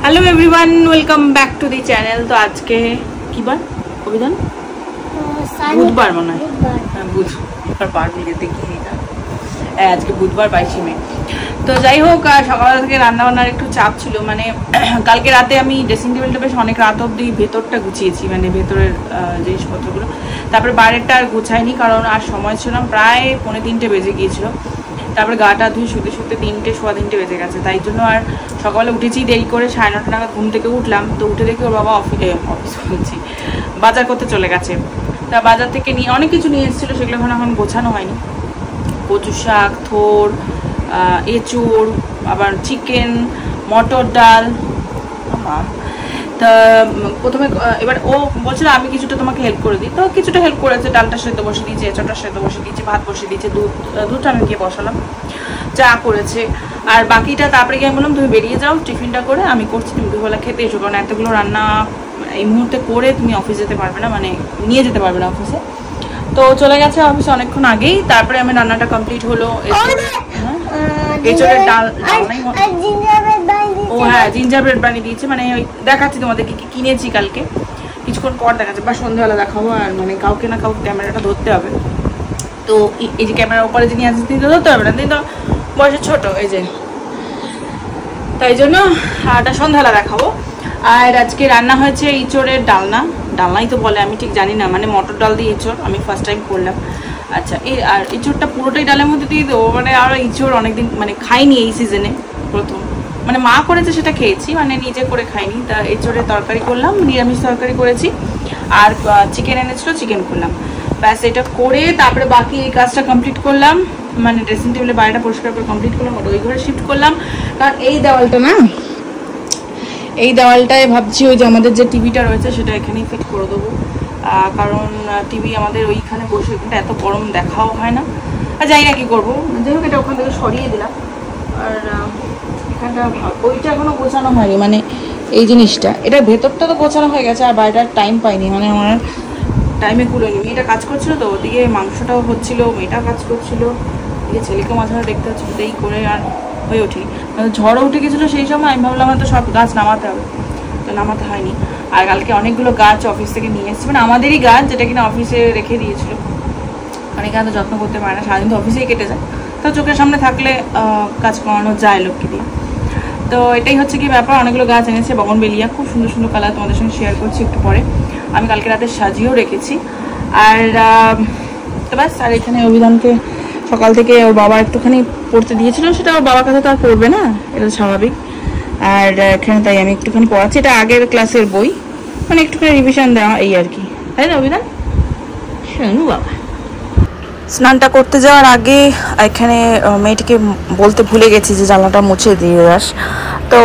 Hello everyone, welcome back to the channel. तो आज के की बार अभिधान बुधवार मना है, बुधवार पार मिले देखिए आज के बुधवार 22 मई। तो যাই হোক সকাল থেকে রান্না বান্নার একটু চাপ ছিল, মানে কালকে রাতে আমি ড্রেসিং টেবিলটা বেশ অনেক রাত অবধি ভেতরটা গুছিয়েছি, মানে ভেতরের জিনিসপত্রগুলো। তারপরে বাইরেরটা আর গুছাইনি কারণ আর সময় ছিল না, প্রায় 2:45 বেজে গিয়েছিল। তারপরে গাটা ধুয়ে শুতে শুতে 3টে সোয়া 3টে বেজে গেছে, তাই জন্য আর সকালে উঠেছি দেরি করে, 9:30 নাগাদ ঘুম থেকে উঠলাম। তো উঠে দেখি ওর বাবা অফিস বলছি বাজার করতে চলে গেছে। তা বাজার থেকে নিয়ে অনেক কিছু নিয়ে এসেছিলো, সেগুলো এখন গোছানো হয়নি। কচু শাক, থোর, এঁচুড়, আবার চিকেন, মটর ডাল। তা প্রথমে এবার ও বলছিল আমি কিছুটা তোমাকে হেল্প করে দিই, তো কিছুটা হেল্প করেছে। ডালটা সেদ্ধ বসে দিয়েছে, এঁচুড়টা সেদ্ধ বসে দিয়েছে, ভাত বসে দিয়েছে, দুধটা আমি গিয়ে বসালাম, চা করেছে। আর বাকিটা তারপরে গিয়ে আমি বললাম তুমি বেরিয়ে যাও টিফিনটা করে, আমি করছি, তুমি দুবেলা খেতে এসো, কারণ এতগুলো রান্না এই মুহূর্তে করে তুমি অফিস যেতে পারবে না, মানে নিয়ে যেতে পারবে না অফিসে। তো চলে গেছে অফিসে অনেকক্ষণ আগেই। তারপরে আমি রান্নাটা কমপ্লিট হলো। এঁচড়ের ডাল, ও হ্যাঁ জিঞ্জার ব্রেড বানিয়ে দিয়েছে, মানে ওই দেখাচ্ছি তোমাদেরকে কি কিনেছি কালকে, কিছুক্ষণ পর দেখাচ্ছে বা সন্ধ্যাবেলা দেখাবো। আর মানে কাউকে না কাউকে ক্যামেরাটা ধরতে হবে। তো এই যে ক্যামেরার উপরে যিনি আছেন তিনি তো ধরতে হবে না, তিনি তো বয়সে ছোট, এই যে, তাই জন্য এটা সন্ধ্যাবেলা দেখাবো। আর আজকে রান্না হয়েছে ইঁচড়ের ডালনাই তো বলে, আমি ঠিক জানি না, মানে মটর ডাল দিয়ে ইঁচড় আমি ফার্স্ট টাইম করলাম। আচ্ছা, আর ইঁচড়টা পুরোটাই ডালের মধ্যে দিয়ে দেবো, মানে আর ইঁচড় অনেকদিন মানে খাইনি এই সিজনে, প্রথম মানে মা করেছে সেটা খেয়েছি, মানে নিজে করে খাইনি। তা এঁচড়ের তরকারি করলাম, নিরামিষ তরকারি করেছি, আর চিকেন এনেছিল, চিকেন করলাম, ব্যাস এটা করে তারপরে বাকি এই কাজটা কমপ্লিট করলাম, মানে ড্রেসিং টেবিলের বাইরেটা পরিষ্কার করে কমপ্লিট করলাম, ওই ঘরে শিফট করলাম। কারণ এই দেওয়ালটায় ভাবছি ওই যে আমাদের যে টিভিটা রয়েছে সেটা এখানেই ফিট করে দেবো, কারণ টিভি আমাদের ওইখানে বসে ওইখানটা এত গরম দেখাও হয় না, আর জানি না কী করবো, যাই হোক এটা ওখান থেকে সরিয়ে দিলাম। আর এখানটা ওইটা এখনও গোছানো হয়নি, মানে এই জিনিসটা, এটা ভেতরটা তো গোছানো হয়ে গেছে, আর বাইরেটার টাইম পাইনি, মানে আমার টাইমে কুলোয়নি। মেয়েটা কাজ করছিল, তো ওদিকে মাংসটাও হচ্ছিলো, মেয়েটা কাজ করছিল, এদিকে ছেলেকে মাঝে মাঝে দেখতে হচ্ছিল, এই করে আর হয়ে ওঠেনি। ঝড়ও উঠে গেছিলো সেই সময়, আমি ভাবলাম হয়তো সব গাছ নামাতে হবে, তো নামাতে হয়নি। আর কালকে অনেকগুলো গাছ অফিস থেকে নিয়ে এসেছি, মানে আমাদেরই গাছ, যেটা কিনা অফিসে রেখে দিয়েছিল, কারণ এখানে তো যত্ন করতে পারে না, সারাদিন তো অফিসেই কেটে যায়, তো চোখের সামনে থাকলে কাজ করানো যায় লোককে দিয়ে। তো এটাই হচ্ছে কি ব্যাপার, অনেকগুলো গাছ এনেছে, বগনবেলিয়া, খুব সুন্দর সুন্দর কালার, তোমাদের সঙ্গে শেয়ার করছি একটু পরে। আমি কালকে রাতে সাজিয়েও রেখেছি। আর তো ব্যাস, আর এখানে অভিধানকে সকাল থেকে ওর বাবা একটুখানি পড়তে দিয়েছিল, সেটা ওর বাবার কাছে তো আর পড়বে না, এটা স্বাভাবিক। আর এখানে তাই আমি একটুখানি পড়াচ্ছি, এটা আগের ক্লাসের বই, মানে একটুখানি রিভিশন দেওয়া এই আর কি, তাই না অভিধান? শোনো বাবা। স্নানটা করতে যাওয়ার আগে এখানে মেয়েটিকে বলতে ভুলে গেছি যে জানলাটা মুছে দিয়ে যাস, তো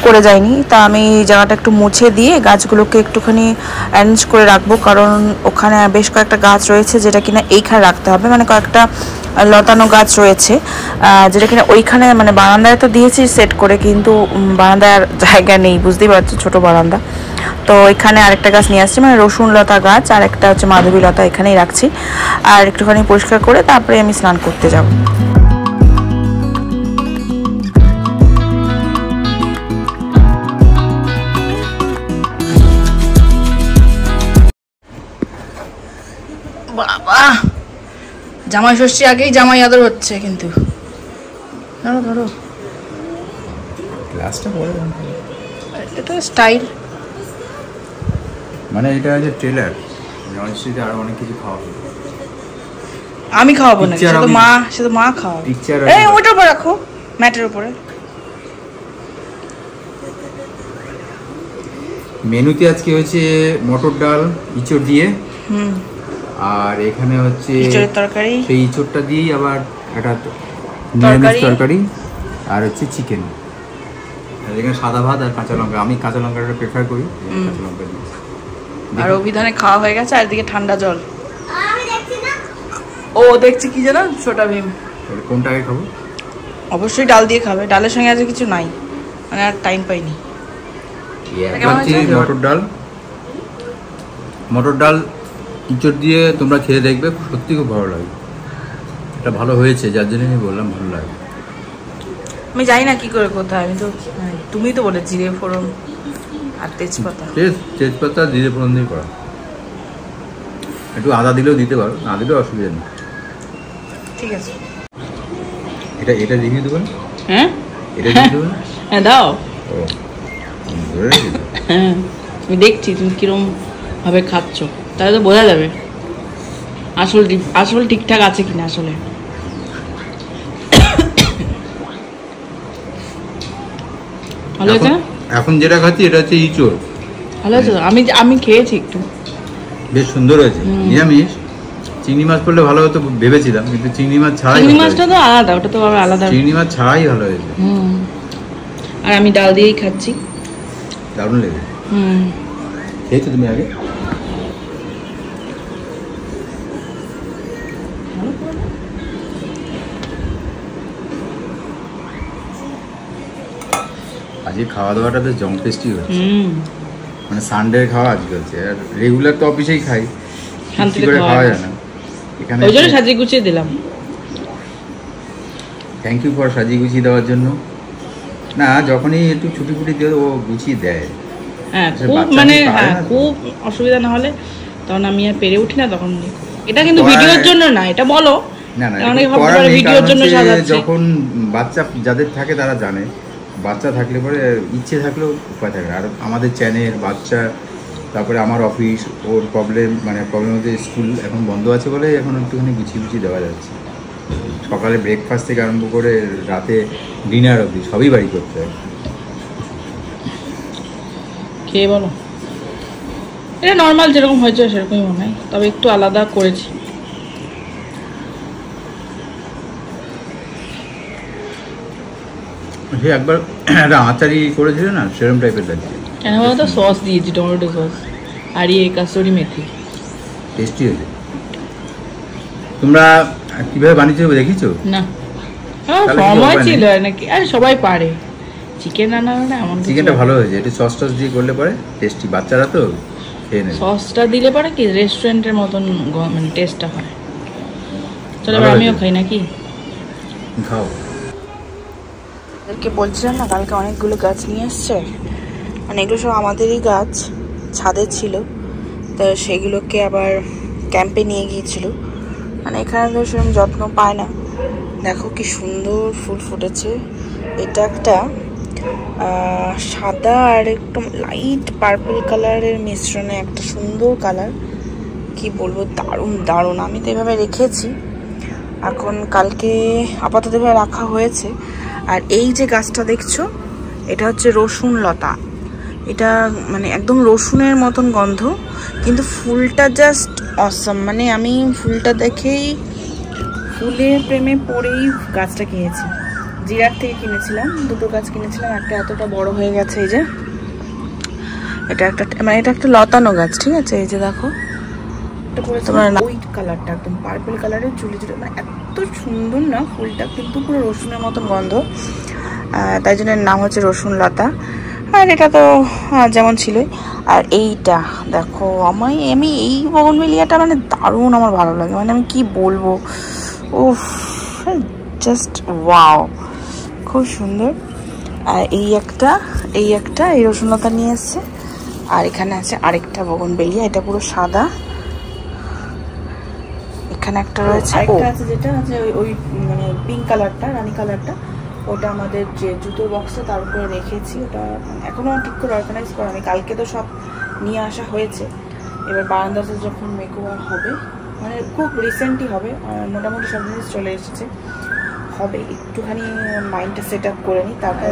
করে যায়নি। তা আমি জায়গাটা একটু মুছে দিয়ে গাছগুলোকে একটুখানি অ্যারেঞ্জ করে রাখবো, কারণ ওখানে বেশ কয়েকটা গাছ রয়েছে যেটা কিনা এইখানে রাখতে হবে, মানে কয়েকটা লতানো গাছ রয়েছে যেটা কিনা ওইখানে, মানে বারান্দায় তো দিয়েছি সেট করে, কিন্তু বারান্দার জায়গা নেই, বুঝতেই পারছো, ছোটো বারান্দা। তো এখানে আরেকটা গাছ নিয়ে আসছি, মানে রসুন লতা গাছ, আর একটা হচ্ছে মাধবী লতা, এখানেই রাখছি। আর একটুখানি পরিষ্কার করে তারপরে আমি স্নান করতে যাব। বাবা, জামাই ষষ্ঠী আগেই জামাই আদর হচ্ছে, কিন্তু ধরো ধরো গ্লাসটা পরে এটা স্টাইল, মানে এটা যে ট্রেলার, জয়শ্রীতে আরো অনেক কিছু খাওয়াবে, আমি খাওয়াবো না, শুধু মা খাওয়াবে। এই ওটার উপর রাখো, ম্যাটের উপরে। মেনুতে আজকে হচ্ছে মটর ডাল ইঁচড় দিয়ে, আর এখানে হচ্ছে ইঁচড়ের তরকারি, সেই ইঁচড়টা দিয়েই আবার একটা নিরামিষ তরকারি, আর হচ্ছে চিকেন, এখানে সাদা ভাত আর কাঁচা লঙ্কা, আমি কাঁচা লঙ্কাটা প্রেফার করি, কাঁচা লঙ্কা দিই। আর অভিধানে খাওয়া হয়ে গেছে, আর এদিকে ঠান্ডা জল, ও দেখছি কি জানো, ছোটা ভীম। কোনটা আগে খাবো? অবশ্যই ডাল দিয়ে খাবে, ডালের সঙ্গে আজ কিছু নাই, মানে আর টাইম পাইনি। মটর ডাল ইঁচড় দিয়ে তোমরা খেয়ে দেখবে, সত্যি খুব ভালো লাগে, এটা ভালো হয়েছে, যার জন্য আমি বললাম ভালো লাগে। আমি জানি না কি করে কোথায়, আমি তো তুমি তো বলে জিরে ফোড়ন আর তেজপাতা। তেজপাতা জিরে ফোড়ন দিয়ে করা, একটু আদা দিলেও দিতে পারো, না দিলেও অসুবিধা নেই। ঠিক আছে, এটা দেখিয়ে দেবো না? হ্যাঁ এটা দিয়ে দেবো না? হ্যাঁ দাও। ও ধরে রেখেছো? হ্যাঁ আমি দেখছি তুমি কিরম ভাবে খাচ্ছ, তাহলে তো বোঝা যাবে আসল ঠিকঠাক আছে কিনা। আসলে ভালো হয়েছে না? এখন যেটা খাচ্ছি এটা হচ্ছে ইঁচড়। ভালো হয়েছে তো? আমি খেয়েছি একটু, বেশ সুন্দর হয়েছে। নিরামিষ চিংড়ি মাছ পড়লে ভালো হতো ভেবেছিলাম, কিন্তু চিংড়ি মাছ ছাড়াই। চিংড়ি মাছটা তো আলাদা, ওটা তো আবার আলাদা। চিংড়ি মাছ ছাড়াই ভালো হয়েছে। আর আমি ডাল দিয়েই খাচ্ছি, দারুণ লেগে। খেয়েছো তুমি আগে? আজকে খাওয়া দাওয়াটা বেশ জমটেস্টি হচ্ছে, মানে সানডে খাওয়া আজকে হচ্ছে। আর রেগুলার তো অফিসেই খাই, শান্তি করে খাওয়া যায় না। এখানে ওই জন্য সাজিয়ে গুছিয়ে দিলাম। থ্যাংক ইউ ফর সাজিয়ে গুছিয়ে দেওয়ার জন্য। না, যখনই একটু ছুটি ফুটি দিয়ে ও গুছিয়ে দেয়। হ্যাঁ খুব মানে খুব অসুবিধা না হলে তখন আমি আর পেরে উঠি না তখন। এটা কিন্তু ভিডিওর জন্য না, এটা বলো না না, ভিডিওর জন্য সাজাচ্ছি। যখন বাচ্চা যাদের থাকে তারা জানে, বাচ্চা থাকলে পরে ইচ্ছে থাকলেও উপায় থাকে। আর আমাদের চ্যানেল, বাচ্চা, তারপরে আমার অফিস, ওর প্রবলেম হচ্ছে স্কুল এখন বন্ধ আছে বলে এখন একটুখানি গুছিয়ে দেওয়া যাচ্ছে। সকালে ব্রেকফাস্ট থেকে আরম্ভ করে রাতে ডিনার অবধি সবই বাড়ি করতে হয়। খেয়ে বলো, এটা নর্মাল যেরকম হয়েছে সেরকমই মনে হয়, তবে একটু আলাদা করেছি। সে একবার একটা আচারি করেছিল না, সেরকম টাইপের লাগছে। কেন বলতো? সস দিয়েছি, টমেটো সস আর কাসুরি মেথি। টেস্টি হয়েছে। তোমরা কিভাবে বানিয়েছো দেখেছো? না সময় ছিল নাকি, আর সবাই পারে চিকেন রান্না না। এমন চিকেনটা ভালো হয়েছে, একটু সস টস দিয়ে করলে পরে টেস্টি। বাচ্চারা তো খেয়ে নেবে। সসটা দিলে পরে কি রেস্টুরেন্টের মতন মানে টেস্টটা হয়। চলো আমিও খাই নাকি? খাও। ওদেরকে বলছিলাম না কালকে অনেকগুলো গাছ নিয়ে এসছে, মানে এগুলো সব আমাদেরই গাছ, ছাদে ছিল, তো সেগুলোকে আবার ক্যাম্পে নিয়ে গিয়েছিল। মানে এখানে তো সেরকম যত্ন পায় না। দেখো কি সুন্দর ফুল ফুটেছে। এটা একটা সাদা আর একটু লাইট পার্পল কালারের মিশ্রণে একটা সুন্দর কালার, কি বলবো, দারুণ দারুণ। আমি তো এভাবে রেখেছি, এখন কালকে আপাতত এভাবে রাখা হয়েছে। আর এই যে গাছটা দেখছো, এটা হচ্ছে রসুন লতা। এটা মানে একদম রসুনের মতন গন্ধ, কিন্তু ফুলটা জাস্ট অসম। মানে আমি ফুলটা দেখেই, ফুলের প্রেমে পড়েই গাছটা কিনেছি। জিরাট থেকে কিনেছিলাম, দুটো গাছ কিনেছিলাম, একটা এতটা বড় হয়ে গেছে। এই যে এটা একটা, মানে এটা একটা লতানো গাছ, ঠিক আছে? এই যে দেখো, তোমার হোয়াইট কালারটা একদম পার্পল কালারের, চুলি চুলি, মানে এত সুন্দর না ফুলটা, কিন্তু পুরো রসুনের মতন গন্ধ, তাই জন্য নাম হচ্ছে রসুন লতা। আর এটা তো যেমন ছিলই। আর এইটা দেখো, আমি এই বগনভেলিয়াটা মানে দারুণ আমার ভালো লাগে, মানে আমি কি বলবো, উফ জাস্ট ওয়াও, খুব সুন্দর। আর এই একটা এই রসুনলতা নিয়ে এসছে। আর এখানে আছে আরেকটা বগনভেলিয়া, এটা পুরো সাদা। এখানে একটা রয়েছে, আরেকটা আছে যেটা আছে ওই মানে পিঙ্ক কালারটা, রানী কালারটা, ওটা আমাদের যে জুতোর বক্সে তার উপরে রেখেছি। ওটা এখনো ঠিক করে অর্গানাইজ করা, আমি কালকে তো সব নিয়ে আসা হয়েছে। এবার বারান্দাতে যখন মেকওভার হবে, মানে খুব রিসেন্টলি হবে, মোটামুটি সব জিনিস চলে এসেছে, হবে একটুখানি মাইন্ডটা সেট আপ করে নিই, তারপর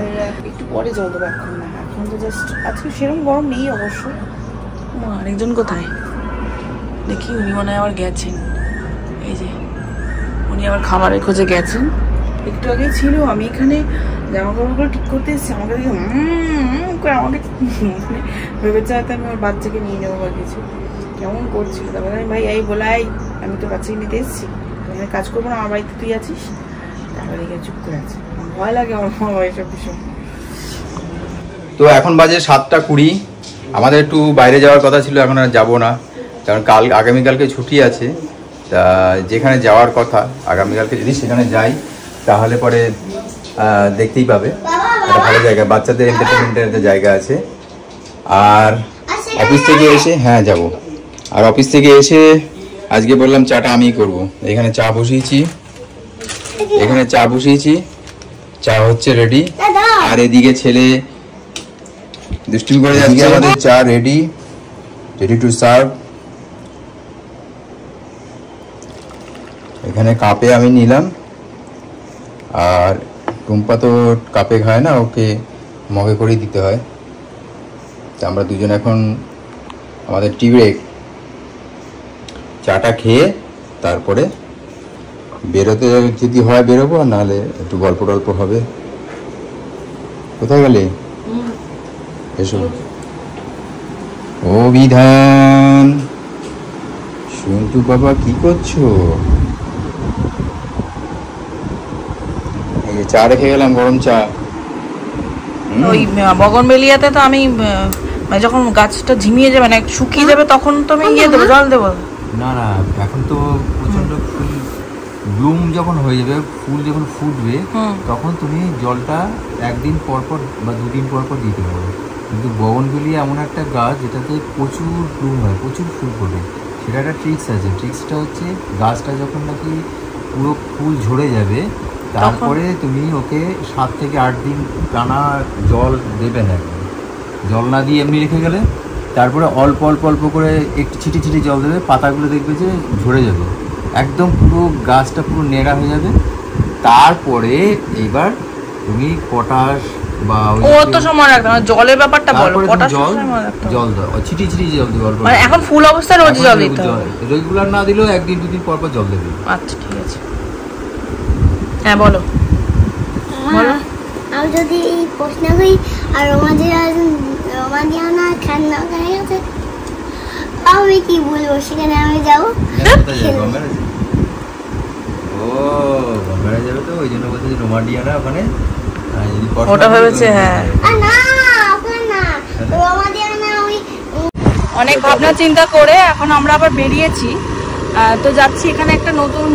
একটু পরে জল দেবো। এখন না, এখন তো জাস্ট আজকে সেরকম গরম নেই অবশ্য। আরেকজন কোথায় দেখি, উনি মনে হয় আবার গেছেন। এই যে উনি আবার খাবারের খোঁজে গেছেন। একটু আগে ছিল, আমি এখানে জামা কাপড়গুলো ঠিক করতে এসেছি, আমাকে দেখে আমাকে ভেবেছে হয়তো আমি আমার বাচ্চাকে নিয়ে নেবো বা কিছু, কেমন করছিল। তারপরে আমি ভাই এই বলাই, আমি তো বাচ্চাকে নিতে এসেছি, আমি কাজ করবো না, আমার বাড়িতে তুই আছিস। তারপরে দেখে চুপ করে আছে, ভয় লাগে আমার বাবা এসব ভীষণ। তো এখন বাজে 7:20। আমাদের একটু বাইরে যাওয়ার কথা ছিল, এখন আর যাবো না, কারণ আগামীকালকে ছুটি আছে। তা যেখানে যাওয়ার কথা আগামীকালকে যদি সেখানে যাই, তাহলে পরে দেখতেই পাবে। একটা ভালো জায়গা, বাচ্চাদের এন্টারটেনমেন্টের একটা জায়গা আছে। আর অফিস থেকে এসে যাব। আর অফিস থেকে এসে আজকে বললাম চাটা আমিই করব। এখানে চা বসিয়েছি, চা হচ্ছে রেডি। আর এদিকে ছেলে দুষ্টুমি করে যাচ্ছে। আমাদের চা রেডি টু সার্ভ। এখানে কাপে আমি নিলাম, আর টুম্পা তো কাপে খায় না, ওকে মগে করেই দিতে হয়। তা আমরা দুজন এখন আমাদের টি ব্রেক, চাটা খেয়ে তারপরে বেরোতে যদি হয় বেরোবো, আর নাহলে একটু গল্প টল্প হবে। কোথায় গেলে? এসো। ও বিধান, সন্তু বাবা কি করছো? চা রেখে গেলাম, গরম চা। ওই বগনবেলিয়াতে তো আমি যখন গাছটা ঝিমিয়ে যাবে না, শুকিয়ে যাবে, তখন তো আমি দেবো, জল দেবো না। এখন তো প্রচন্ড ফুল ব্লুম যখন হয়ে যাবে, ফুল যখন ফুটবে, তখন তুমি জলটা একদিন পর পর বা দুদিন পর পর দিতে পারো। কিন্তু বগনবেলিয়া এমন একটা গাছ যেটাতে প্রচুর ব্লুম হয়, প্রচুর ফুল ফোটে। সেটা একটা ট্রিক্স আছে। ট্রিক্সটা হচ্ছে গাছটা যখন নাকি পুরো ফুল ঝরে যাবে, তারপরে তুমি ওকে 7 থেকে 8 দিন টানা জল দেবে না। জল না দিয়ে এমনি রেখে গেলে তারপরে অল্প অল্প অল্প করে একটু ছিটি জল দেবে, পাতাগুলো দেখবে যে ঝরে যাবে, একদম পুরো গাছটা পুরো নেড়া হয়ে যাবে। তারপরে এইবার তুমি পটাশ বা জলের ব্যাপারটা বলো। জল দাও, ছিটি জল দেবে। মানে এখন ফুল অবস্থায় রোজ জল দিতে হবে, রেগুলার না দিলেও একদিন দুদিন পর পর জল দেবে। আচ্ছা ঠিক আছে। হ্যাঁ বলো। আমি যদি এই প্রশ্ন করি আর রোমাদিয়ানা খান্না হয়ে গেছে, আমি কি বলবো? সেখানে আমি যাবো। ও গঙ্গায় যাবে, তো ওই জন্য বলছে যে রোমাদিয়ানা ওখানে ওটা ভেবেছে। হ্যাঁ না, ওখানে না, রোমাদিয়ানা ওই অনেক ভাবনা চিন্তা করে এখন আমরা আবার বেরিয়েছি। তো যাচ্ছি এখানে একটা নতুন,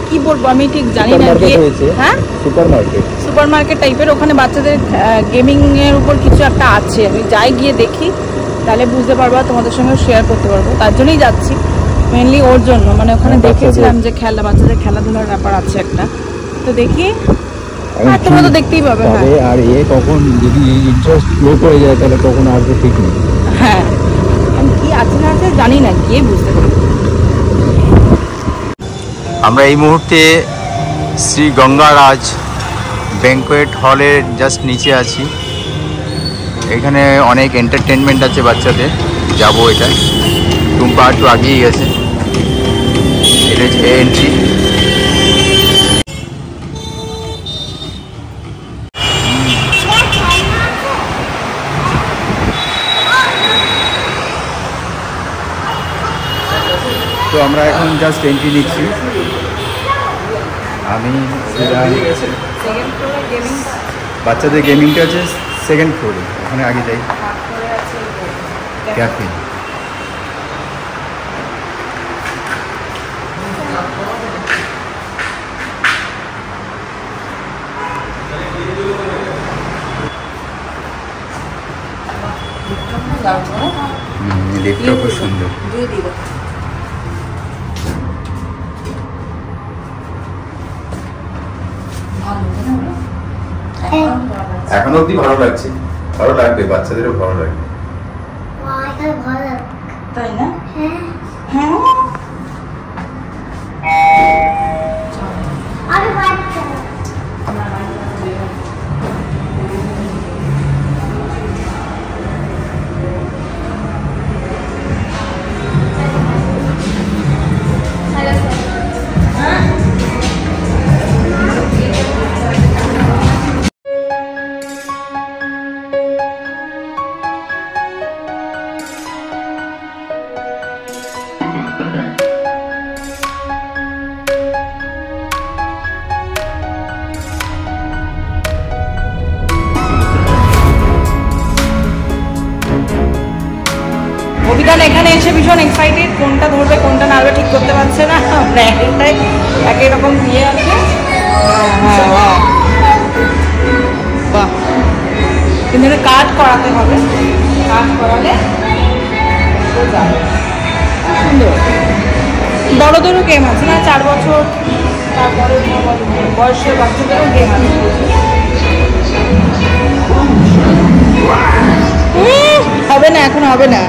কি বলবো আমি ঠিক জানি না, হ্যাঁ সুপার মার্কেট টাইপের। ওখানে বাচ্চাদের গেমিং এর উপর কিছু একটা আছে। আমি যাই গিয়ে দেখি, তাহলে বুঝতে পারবো, তোমাদের সঙ্গে শেয়ার করতে পারবো। তার জন্যই যাচ্ছি, মেনলি ওর জন্য। মানে ওখানে দেখেছিলাম যে বাচ্চাদের খেলাধুলার ব্যাপার আছে একটা, তো দেখি। আর তোমরা তো দেখতেই পাবে। আর কখন যদি ইন্টারেস্ট লো করে যায় তাহলে কখন আসবে ঠিক নেই। হ্যাঁ, কি আছে না আছে জানি না, গিয়ে বুঝতে পারবো। আমরা এই মুহূর্তে শ্রী গঙ্গারাজ ব্যাঙ্কোয়েট হলের জাস্ট নিচে আছি। এখানে অনেক এন্টারটেনমেন্ট আছে বাচ্চাদের, যাবো। এটা টুম্পা একটু আগিয়ে গেছে, এটা হচ্ছে এন্ট্রি। তো আমরা এখন জাস্ট এন্ট্রি নিচ্ছি। আমি বাচ্চাদের গেমিংটা আছে সেকেন্ড ফ্লোরে, ওখানে আগে যাই। ক্যাফে লিফটটা খুব সুন্দর। এখন অব্দি ভালো লাগছে, ভালো লাগবে, বাচ্চাদেরও ভালো লাগবে। তাই না? হ্যাঁ, এখানে এসে ভীষণ এক্সাইটেড, কোনটা ধরবে কোনটা নাড়বে ঠিক করতে পারছে না। একটাই একই রকম দিয়ে আছে। কাট করাতে হবে, কাট করালে যাবে। সুন্দর বড়দেরও গেম আছে না, 4 বছর তারপরে বয়সের বাচ্চাদেরও গেম আছে। হবে না, এখন হবে না।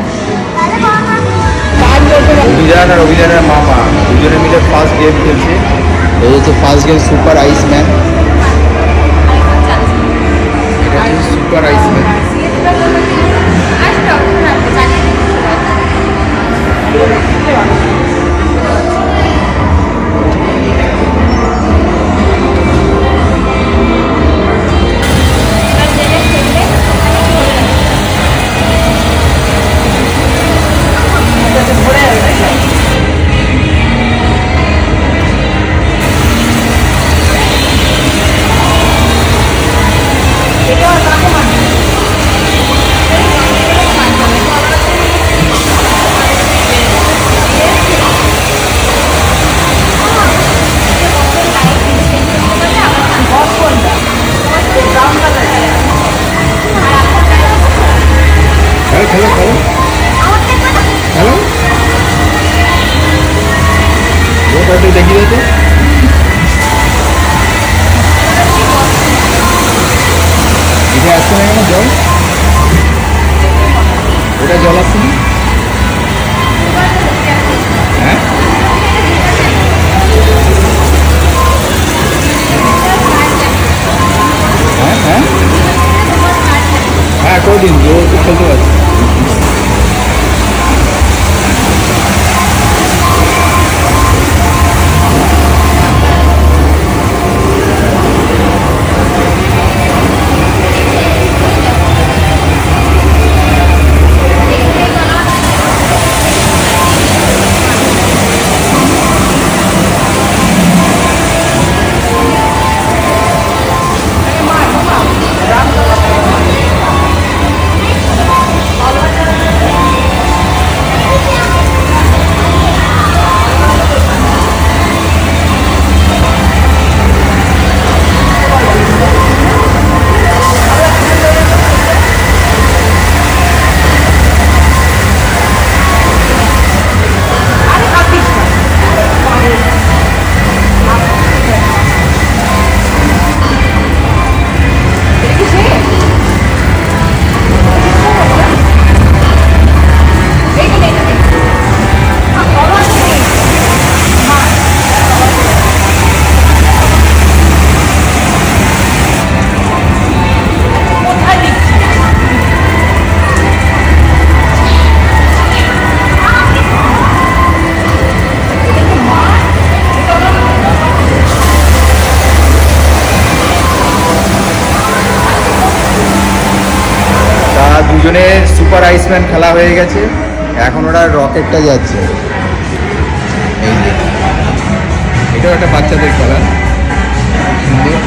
অভিযান আর অভিযানের মামা দুজনে মিলে ফার্স্ট গেম খেলছে। এই হচ্ছে first game super Iceman. Super Iceman দেখিয়ে তো এটা আসছে না কেন জল? ওটা জল আসছে না? হ্যাঁ হ্যাঁ হ্যাঁ হ্যাঁ কদিন ও তো খেলতে পারছে। দুজনের সুপার আইসম্যান খেলা হয়ে গেছে, এখন ওরা রকেটটা যাচ্ছে। এই যে এটাও একটা বাচ্চাদের খেলা, সুন্দর।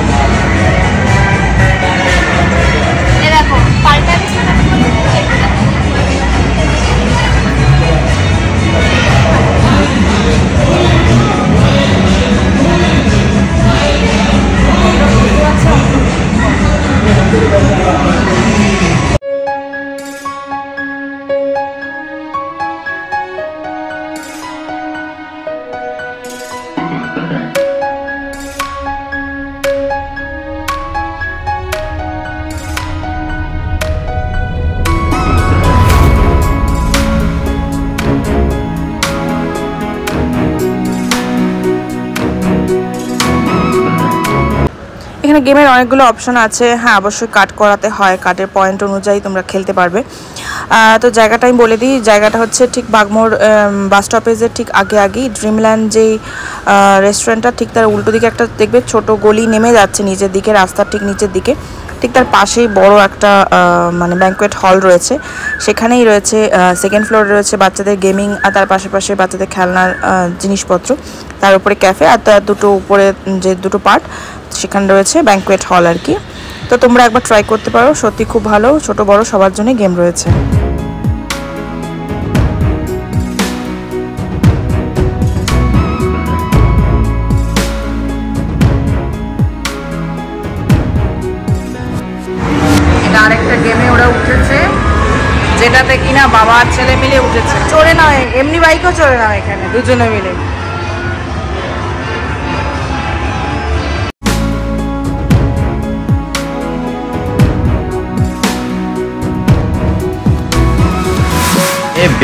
এখানে গেমের অনেকগুলো অপশন আছে। হ্যাঁ, অবশ্যই কাট করাতে হয়, কাটের পয়েন্ট অনুযায়ী তোমরা খেলতে পারবে। তো জায়গাটা আমি বলে দিই, জায়গাটা হচ্ছে ঠিক বাগমোড় বাস স্টপেজের ঠিক আগেই ড্রিমল্যান্ড যেই রেস্টুরেন্টটা, ঠিক তার উল্টো দিকে একটা দেখবে ছোট গলি নেমে যাচ্ছে নিচের দিকে, রাস্তার ঠিক নিচের দিকে, ঠিক তার পাশেই বড় একটা মানে ব্যাঙ্কোয়েট হল রয়েছে। সেখানেই রয়েছে সেকেন্ড ফ্লোরে রয়েছে বাচ্চাদের গেমিং, আর তার পাশে বাচ্চাদের খেলনার জিনিসপত্র, তার উপরে ক্যাফে, আর তার দুটো উপরে যে দুটো পার্ট সেখানে রয়েছে ব্যাঙ্কোয়েট হল আর কি। তো তোমরা একবার ট্রাই করতে পারো, সত্যি খুব ভালো, ছোট বড় সবার জন্য গেম রয়েছে। আরেকটা গেমে ওরা জায়গাতে কিনা বাবা আর ছেলে মিলে উঠেছে। চড়ে নাও, এমনি বাইকও চড়ে নাও এখানে দুজনে মিলে।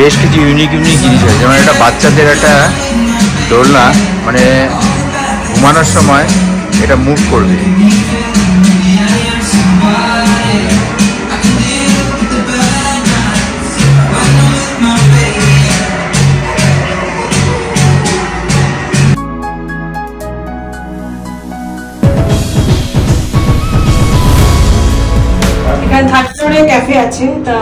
বেশ কিছু ইউনিক জিনিস আছে, যেমন একটা বাচ্চাদের একটা দোলনা, মানে ঘুমানোর সময় এটা মুভ করবে। এখানে থার্ড ফ্লোরে ক্যাফে আছে, তা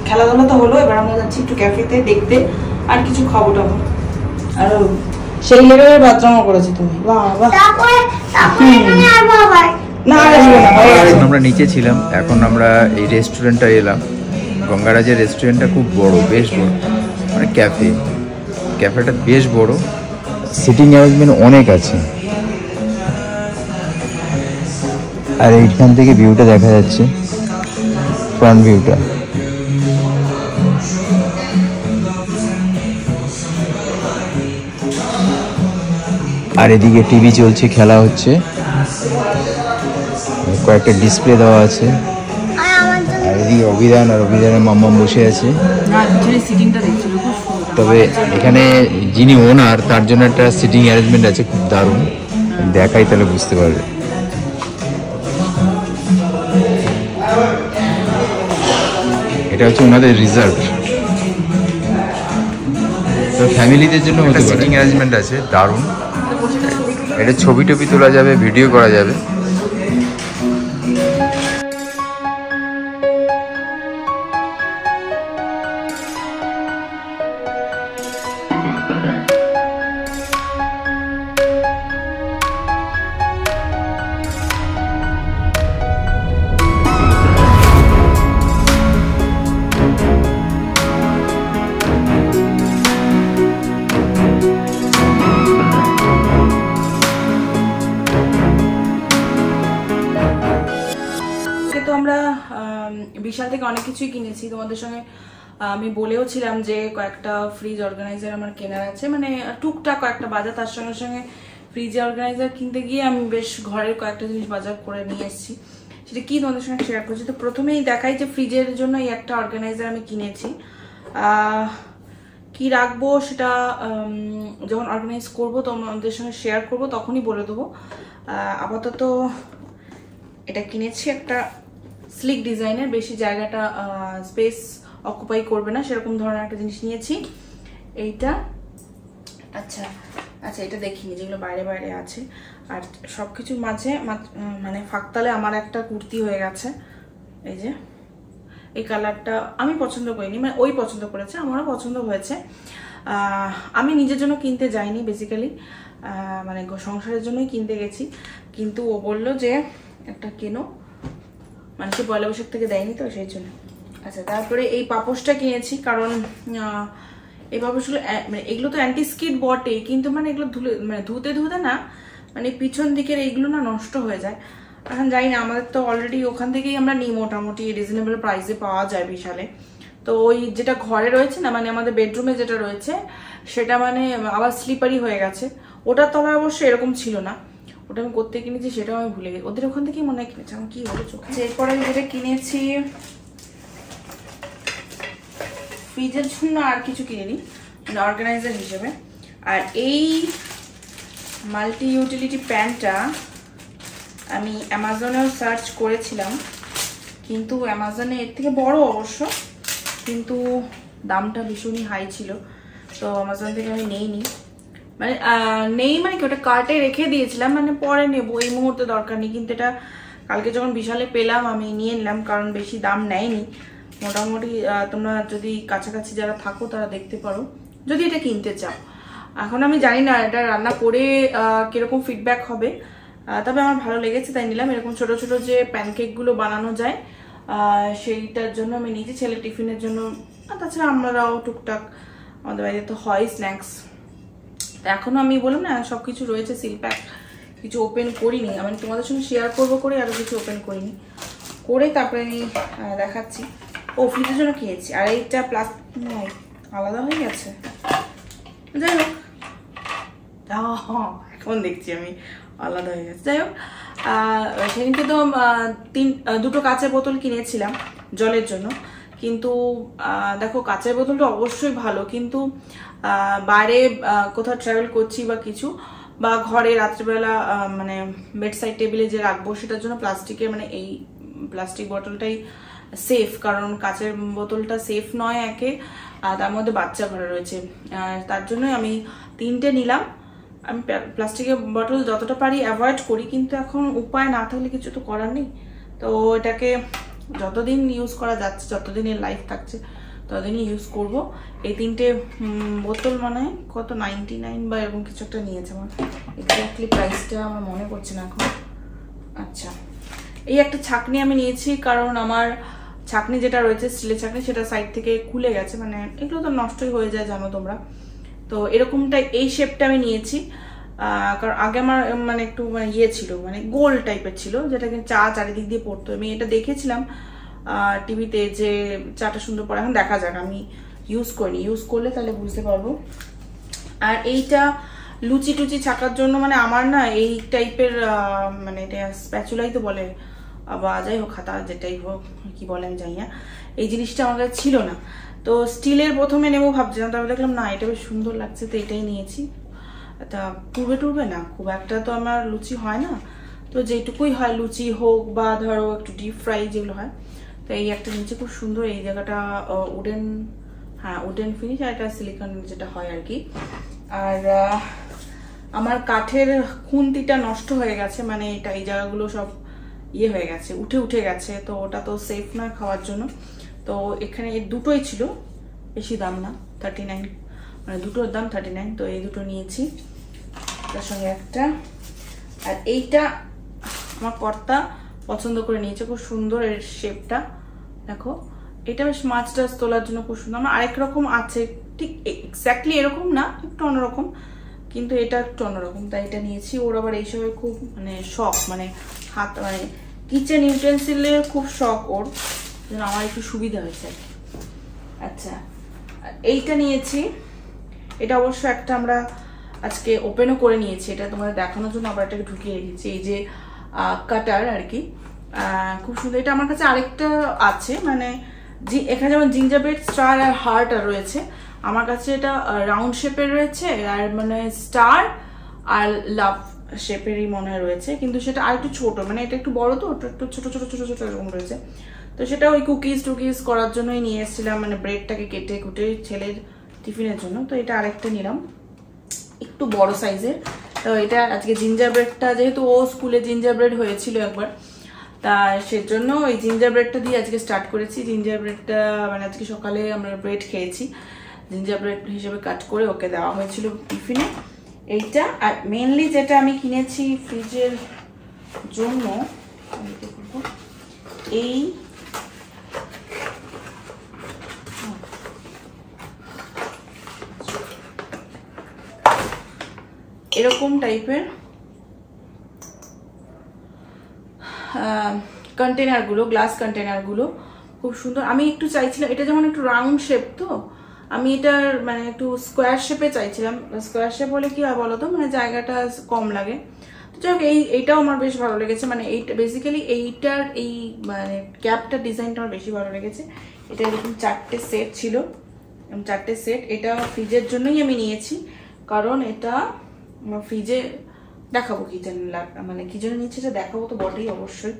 খেলাধুলা তো হলো, এবার আমরা যাচ্ছি একটু ক্যাফেতে দেখতে আর কিছু খাবো টাবো। আর সেই লেভেলের বাথরুমও করেছি তুমি, বাহ বাহ। না আমরা নিচে ছিলাম, এখন আমরা এই রেস্টুরেন্টটা এলাম। গঙ্গারাজের রেস্টুরেন্টটা খুব বড়, বেশ বড়, মানে ক্যাফেটা বেশ বড়, সিটিং অ্যারেঞ্জমেন্ট অনেক আছে। আর এইখান থেকে ভিউটা দেখা যাচ্ছে, ফ্রন্ট ভিউটা। আর এদিকে টিভি চলছে, খেলা হচ্ছে, কয়েকটা ডিসপ্লে দেওয়া আছে। আর এদিকে অভিধানের মাম্মাম বসে আছে। তবে এখানে যিনি ওনার, তার জন্য একটা সিটিং অ্যারেঞ্জমেন্ট আছে, খুব দারুণ, দেখাই তাহলে বুঝতে পারবে। এটা হচ্ছে ওনাদের রিজার্ভ, তো ফ্যামিলিদের জন্য হতে পারে। সিটিং অ্যারেঞ্জমেন্ট আছে দারুণ, এটা ছবি টবি তোলা যাবে, ভিডিও করা যাবে। বিশাল থেকে অনেক কিছুই কিনেছি, তোমাদের সঙ্গে আমি বলেও ছিলাম যে কয়েকটা ফ্রিজ অর্গানাইজার আমার কেনার আছে, মানে টুকটাক কয়েকটা বাজার, তার সঙ্গে সঙ্গে ফ্রিজ অর্গানাইজার কিনতে গিয়ে আমি বেশ ঘরের কয়েকটা জিনিস বাজার করে নিয়ে এসেছি, সেটা কি তোমাদের সঙ্গে শেয়ার করছি। তো প্রথমেই দেখাই যে ফ্রিজের জন্য এই একটা অর্গানাইজার আমি কিনেছি। কি রাখবো সেটা যখন অর্গানাইজ করবো তোমাদের সঙ্গে শেয়ার করবো, তখনই বলে দেবো। আপাতত এটা কিনেছি, একটা স্লিক ডিজাইনের, বেশি জায়গাটা স্পেস অকুপাই করবে না সেরকম ধরনের একটা জিনিস নিয়েছি। এইটা আচ্ছা এটা দেখিনি, যেগুলো বাইরে বাইরে আছে। আর সবকিছুর মাঝে মানে ফাঁকতালে আমার একটা কুর্তি হয়ে গেছে, এই যে এই কালারটা আমি পছন্দ করিনি, মানে ওই পছন্দ করেছে, আমারও পছন্দ হয়েছে। আমি নিজের জন্য কিনতে যাইনি বেসিক্যালি, মানে সংসারের জন্যই কিনতে গেছি, কিন্তু ও বললো যে একটা কেনো, মানে সে পয়লা বৈশাখ থেকে দেয়নি তো সেই জন্য। আচ্ছা, তারপরে এই পাপোশটা কিনেছি, কারণ এই পাপোশগুলো মানে এগুলো তো অ্যান্টি স্কিড বটে, কিন্তু মানে এগুলো ধুতে না, মানে পিছন দিকের এইগুলো না নষ্ট হয়ে যায়। এখন জানি না, আমাদের তো অলরেডি ওখান থেকেই আমরা নিই, মোটামুটি রিজনেবল প্রাইসে পাওয়া যায় বিশালে। তো ওই যেটা ঘরে রয়েছে না, মানে আমাদের বেডরুমে যেটা রয়েছে সেটা মানে আবার স্লিপারি হয়ে গেছে, ওটার তলায় অবশ্য এরকম ছিল না, ওটা আমি করতে কিনেছি সেটাও আমি ভুলে গেছি, ওদের ওখান থেকেই মনে হয় কিনেছি, আমার কি হলো চোখে। এরপরে আমি যেটা কিনেছি ফ্রিজের জন্য, আর কিছু কিনিনি, মানে অর্গানাইজার হিসেবে। আর এই মাল্টি ইউটিলিটি প্যানটা আমি অ্যামাজনেও সার্চ করেছিলাম, কিন্তু অ্যামাজনে এর থেকে বড় অবশ্য, কিন্তু দামটা ভীষণই হাই ছিল, তো অ্যামাজন থেকে আমি নেইনি, মানে কি ওটা কার্টে রেখে দিয়েছিলাম, মানে পরে নেবো, এই মুহূর্তে দরকার নেই। কিন্তু এটা কালকে যখন বিশালে পেলাম আমি নিয়ে নিলাম, কারণ বেশি দাম নেয়নি মোটামুটি। তোমরা যদি কাছাকাছি যারা থাকো তারা দেখতে পারো যদি এটা কিনতে চাও। এখন আমি জানি না এটা রান্না করে কিরকম ফিডব্যাক হবে, তবে আমার ভালো লেগেছে তাই নিলাম। এরকম ছোট ছোট যে প্যানকেকগুলো বানানো যায় সেইটার জন্য আমি নিয়েছি, ছেলে টিফিনের জন্য, তাছাড়া আমরাও টুকটাক আমাদের বাড়িতে তো হয় স্ন্যাক্স। এখনো আমি বললাম না সবকিছু রয়েছে সিল প্যাক, কিছু ওপেন করিনি, আমি তোমাদের সঙ্গে শেয়ার করবো করে আরো কিছু ওপেন করিনি, করে তারপরে আমি দেখাচ্ছি। ও ফ্রিজের জন্য কিনেছি। আর এইটা প্লাস্টিক আলাদা হয়ে গেছে, যাই হোক এখন দেখছি আমি আলাদা হয়ে গেছে। যাই হোক সেদিনকে তো দুটো কাঁচের বোতল কিনেছিলাম জলের জন্য, কিন্তু দেখো কাঁচের বোতলটা অবশ্যই ভালো, কিন্তু বাইরে কোথাও ট্রাভেল করছি বা কিছু, বা ঘরে রাত্রিবেলা মানে বেডসাইড টেবিলে যে রাখবো সেটার জন্য প্লাস্টিকের মানে এই প্লাস্টিক বোতলটাই সেফ, কারণ কাঁচের বোতলটা সেফ নয় একে, আর তার মধ্যে বাচ্চা ঘরে রয়েছে, তার জন্যই আমি 3টে নিলাম। আমি প্লাস্টিকের বোতল যতটা পারি অ্যাভয়েড করি, কিন্তু এখন উপায় না থাকলে কিছু তো করার নেই। তো এটাকে যতদিন ইউজ করা যাচ্ছে, যতদিন এর লাইফ থাকছে ততদিনই ইউজ করব। এই 3টে বোতল মানে কত 99 বা এরকম কিছু একটা নিয়েছে, আমার এক্স্যাক্টলি প্রাইসটা আমার মনে পড়ছে না এখন। আচ্ছা, এই একটা ছাঁকনি আমি নিয়েছি, কারণ আমার ছাঁকনি যেটা রয়েছে স্টিলের ছাঁকনি সেটা সাইড থেকে খুলে গেছে, মানে এগুলো তো নষ্টই হয়ে যায় জানো তোমরা। তো এরকমটা এই শেপটা আমি নিয়েছি, কারণ আগে আমার মানে একটু মানে ইয়ে ছিল, মানে গোল টাইপের ছিল, যেটাকে চা চারিদিক দিয়ে পড়তো। আমি এটা দেখেছিলাম টিভিতে যে চাটা সুন্দর পড়ে, এখন দেখা যাক, আমি ইউজ করিনি, ইউজ করলে তাহলে বুঝতে পারবো। আর এইটা লুচি টুচি ছাকার জন্য, মানে আমার না এই টাইপের মানে এটা স্প্যাচুলাই তো বলে, বা যাই হোক হাতা যেটাই হোক কি বলে আমি জানি না, এই জিনিসটা আমার কাছে ছিল না। তো স্টিলের প্রথমে নেবো ভাবছিলাম, তারপরে দেখলাম না এটা বেশ সুন্দর লাগছে, তো এটাই নিয়েছি। তা টুরবে টুরবে না খুব একটা, তো আমার লুচি হয় না, তো যেটুকুই হয় লুচি হোক বা ধরো একটু ডিপ ফ্রাই যেগুলো হয়, তো এই একটা নিচে খুব সুন্দর, এই জায়গাটা উডেন, হ্যাঁ উডেন ফিনিশ, আর এটা সিলিকন যেটা হয় আর কি। আর আমার কাঠের খুন্তিটা নষ্ট হয়ে গেছে, মানে এটা এই জায়গাগুলো সব ইয়ে হয়ে গেছে, উঠে গেছে, তো ওটা তো সেফ নয় খাওয়ার জন্য। তো এখানে দুটোই ছিল, বেশি দাম না, 39, মানে দুটোর দাম 39, তো এই দুটো নিয়েছি, তার সঙ্গে একটা। আর এইটা আমার কর্তা পছন্দ করে নিয়েছে, খুব সুন্দর এর শেপটা দেখো, এটা বেশ মাছ টাছ তোলার জন্য খুব সুন্দর। আমার আরেক রকম আছে, ঠিক এক্স্যাক্টলি এরকম না, একটু অন্যরকম, কিন্তু এটা একটু অন্যরকম, তাই এটা নিয়েছি। ওর আবার এইসবের খুব মানে শখ, মানে হাত মানে কিচেন ইউটেন্সিলের খুব শখ ওর, যেন আমার একটু সুবিধা হয়েছে। আচ্ছা, এইটা নিয়েছি, এটা অবশ্য একটা আমরা আজকে ওপেনও করে নিয়েছি, এটা তোমাদের দেখানোর জন্য আবার এটাকে ঢুকিয়ে রেখেছি, এই যে কাটার আর কি, খুব সুন্দর। এটা আমার কাছে আরেকটা আছে, মানে এখানে যেমন জিঞ্জার ব্রেড, স্টার আর হার্ট আর রয়েছে, আমার কাছে এটা রাউন্ড শেপের রয়েছে, আর মানে স্টার আর লাভ শেপেরই মনে হয় রয়েছে, কিন্তু সেটা আর একটু ছোট, মানে এটা একটু বড়, তো ওটা একটু ছোট ছোট ছোট ছোট এরকম রয়েছে। তো সেটা ওই কুকিজ টুকিজ করার জন্যই নিয়ে এসেছিলাম, মানে ব্রেডটাকে কেটে কুটে ছেলের টিফিনের জন্য। তো এটা আরেকটা নিলাম, একটু বড় সাইজের। তো এটা আজকে জিঞ্জার ব্রেডটা, যেহেতু ও স্কুলে জিঞ্জার ব্রেড হয়েছিল একবার, তা সেজন্য এই জিঞ্জার ব্রেডটা দিয়ে আজকে স্টার্ট করেছি। জিঞ্জার ব্রেডটা মানে আজকে সকালে আমরা ব্রেড খেয়েছি, জিঞ্জার ব্রেড হিসেবে কাট করে ওকে দেওয়া হয়েছিল টিফিনে এইটা। আর মেনলি যেটা আমি কিনেছি ফ্রিজের জন্য, এই এরকম টাইপের কন্টেনারগুলো, গ্লাস কন্টেনারগুলো খুব সুন্দর। আমি একটু চাইছিলাম, এটা যেমন একটু রাউন্ড শেপ, তো আমি এটার মানে একটু স্কোয়ার শেপে চাইছিলাম। স্কোয়ার শেপ হলে কি হয় বলো তো, মানে জায়গাটা কম লাগে। তো যাই হোক এইটাও আমার বেশ ভালো লেগেছে, মানে এইটা বেসিক্যালি এইটার এই মানে ক্যাপটার ডিজাইনটা আমার বেশি ভালো লেগেছে। এটা এরকম 4টে সেট ছিল, 4টে সেট। এটা ফ্রিজের জন্যই আমি নিয়েছি, কারণ এটা ফ্রিজে দেখাবো কি জন্য, মানে কি জন্য নিচ্ছে এটা দেখাবো তো বটেই অবশ্যই।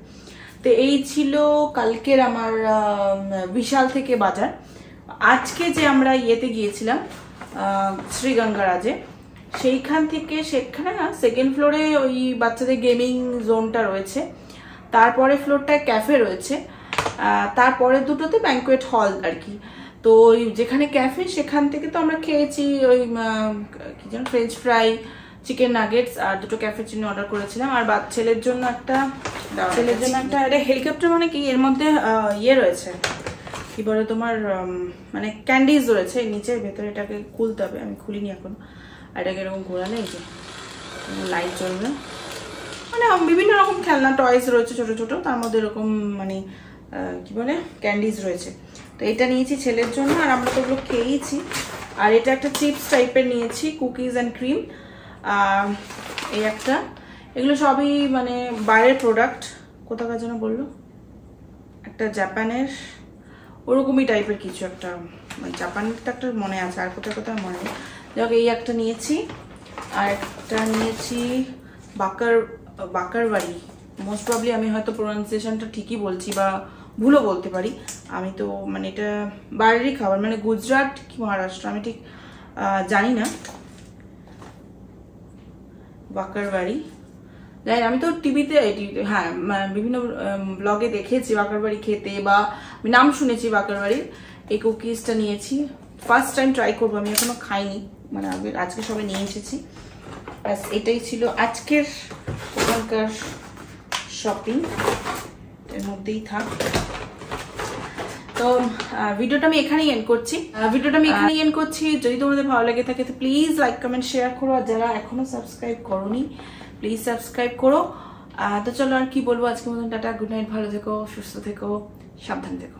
তো এই ছিল কালকের আমার বিশাল থেকে বাজার। আজকে যে আমরা ইয়েতে গিয়েছিলাম শ্রীগঙ্গারাজে, সেইখান থেকে, সেখানে না সেকেন্ড ফ্লোরে ওই বাচ্চাদের গেমিং জোনটা রয়েছে, তারপরে ফ্লোরটায় ক্যাফে রয়েছে, তারপরে দুটোতে ব্যাঙ্কোয়েট হল আর কি। তো ওই যেখানে ক্যাফে সেখান থেকে তো আমরা খেয়েছি ওই কি যেন ফ্রেঞ্চ ফ্রাই, চিকেন নাগেটস আর দুটো ক্যাফেচিনো অর্ডার করেছিলাম। আর ছেলের জন্য একটা এটা হেলিকপ্টার, মানে কি এর মধ্যে ইয়ে রয়েছে কি বলে তোমার, মানে ক্যান্ডিজ রয়েছে নিচে, ভেতরে এটাকে খুলতে হবে, আমি খুলিনি এখন। আর এটাকে এরকম ঘোরালে এই যে লাইট জ্বলবে, মানে বিভিন্ন রকম খেলনা টয়েস রয়েছে ছোট ছোট, তার মধ্যে এরকম মানে কি বলে ক্যান্ডিজ রয়েছে। তো এটা নিয়েছি ছেলের জন্য, আর আমরা তো ওগুলো খেয়েইছি। আর এটা একটা চিপস টাইপের নিয়েছি, কুকিজ অ্যান্ড ক্রিম। এই একটা, এগুলো সবই মানে বাইরের প্রোডাক্ট। কোথাকার যেন বললো, একটা জাপানের ওরকমই টাইপের কিছু একটা, মানে জাপানের তো একটা মনে আছে, আর কোথায় কোথায় মনে নেই। যাক, এই একটা নিয়েছি। আর একটা নিয়েছি বাকারবাড়ি। মোস্ট প্রবলি আমি হয়তো প্রোনাউন্সিয়েশনটা ঠিকই বলছি বা ভুলও বলতে পারি। আমি তো মানে এটা বাইরেরই খাবার, মানে গুজরাট কি মহারাষ্ট্র আমি ঠিক জানি না। বাকারবাড়ি, যাই আমি তো টিভিতে হ্যাঁ বিভিন্ন ব্লগে দেখেছি বাকারবাড়ি খেতে, বা আমি নাম শুনেছি বাকারবাড়ির। এই কুকিজটা নিয়েছি, ফার্স্ট টাইম ট্রাই করবো, আমি এখনো খাইনি, মানে আজকে সবে নিয়ে এসেছি। ব্যাস এটাই ছিল আজকের ওখানকার শপিং, এর মধ্যেই থাক। তো ভিডিওটা আমি এখানেই এন্ড করছি। যদি তোমাদের ভালো লেগে থাকে তো প্লিজ লাইক কমেন্ট শেয়ার করো, আর যারা এখনো সাবস্ক্রাইব করোনি প্লিজ সাবস্ক্রাইব করো। তো চলো আর কি বলবো, আজকের মতন টাটা, গুড নাইট, ভালো থেকো, সুস্থ থেকো, সাবধান থেকো।